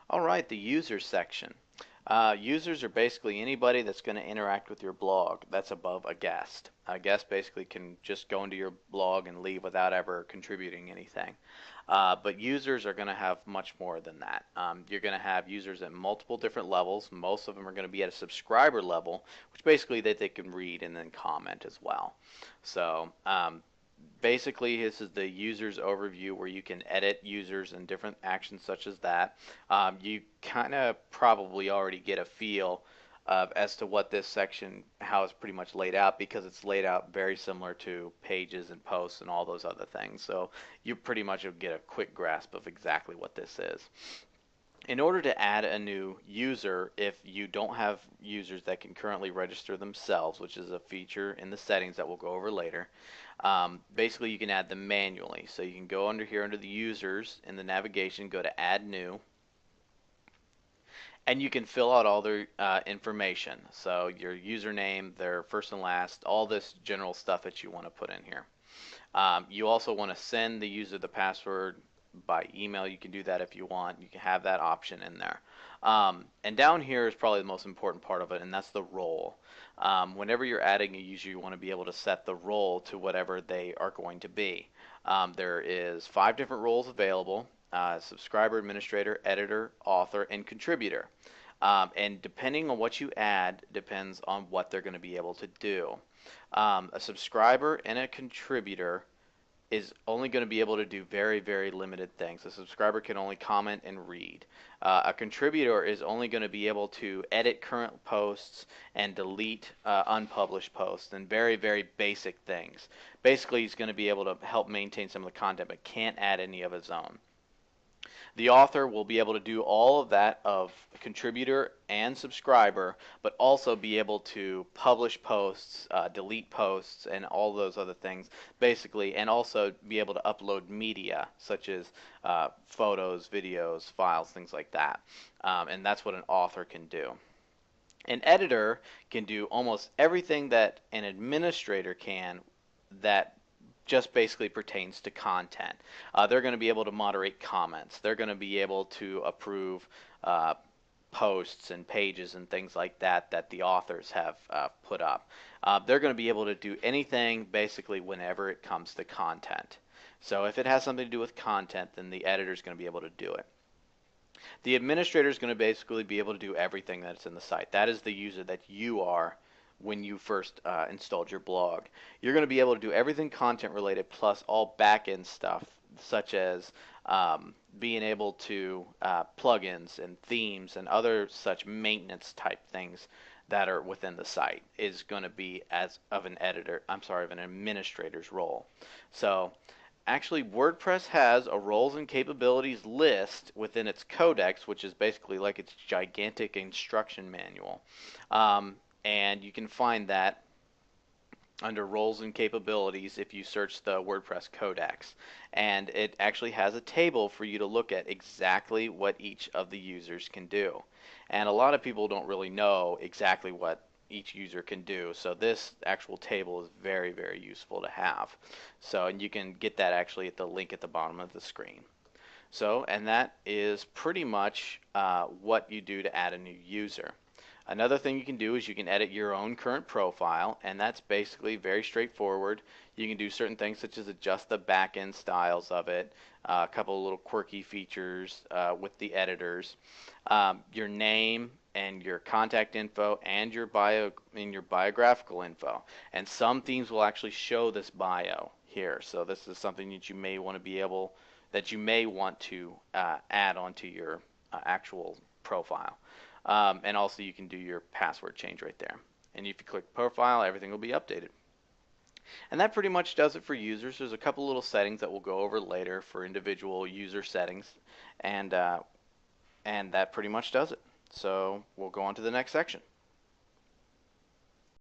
All right, the users section. Users are basically anybody that's going to interact with your blog that's above a guest. A guest basically can just go into your blog and leave without ever contributing anything. But users are going to have much more than that. You're going to have users at multiple different levels. Most of them are going to be at a subscriber level, which basically that they can read and then comment as well. So basically, this is the users overview where you can edit users and different actions such as that. You kind of probably already get a feel of as to what this section, how it's pretty much laid out, because it's laid out very similar to pages and posts and all those other things. So you pretty much will get a quick grasp of exactly what this is. In order to add a new user, if you don't have users that can currently register themselves, which is a feature in the settings that we'll go over later, basically you can add them manually. So you can go under here under the users in the navigation, go to add new, and you can fill out all their information. So your username, their first and last, all this general stuff that you want to put in here. You also want to send the user the password by email. You can do that if you want. You can have that option in there. And down here is probably the most important part of it, and that's the role. Whenever you're adding a user, you want to be able to set the role to whatever they are going to be. There is 5 different roles available: subscriber, administrator, editor, author, and contributor. And depending on what you add depends on what they're going to be able to do. A subscriber and a contributor is only going to be able to do very, very limited things. A subscriber can only comment and read. A contributor is only going to be able to edit current posts and delete unpublished posts and very, very basic things. Basically, he's going to be able to help maintain some of the content but can't add any of his own. The author will be able to do all of that of contributor and subscriber, but also be able to publish posts, delete posts, and all those other things, basically, and also be able to upload media, such as photos, videos, files, things like that. And that's what an author can do. An editor can do almost everything that an administrator can that just basically pertains to content. They're going to be able to moderate comments. They're going to be able to approve posts and pages and things like that that the authors have put up. They're going to be able to do anything basically whenever it comes to content. So if it has something to do with content, then the editor is going to be able to do it. The administrator is going to basically be able to do everything that's in the site. That is the user that you are when you first installed your blog. You're going to be able to do everything content related plus all back-end stuff, such as being able to plugins and themes and other such maintenance type things that are within the site is going to be as of an of an administrator's role. So actually, WordPress has a roles and capabilities list within its codex, which is basically like its gigantic instruction manual. And you can find that under roles and capabilities if you search the WordPress codex. And it actually has a table for you to look at exactly what each of the users can do. And a lot of people don't really know exactly what each user can do. So this actual table is very, very useful to have. So, and you can get that actually at the link at the bottom of the screen. So, and that is pretty much what you do to add a new user. Another thing you can do is you can edit your own current profile, and that's basically very straightforward. You can do certain things such as adjust the back-end styles of it, a couple of little quirky features with the editors, your name and your contact info and your biographical info. And some themes will actually show this bio here. So this is something that you may want to add onto your actual profile. And also you can do your password change right there. And if you click profile, everything will be updated. And that pretty much does it for users. There's a couple little settings that we'll go over later for individual user settings. And that pretty much does it. So we'll go on to the next section.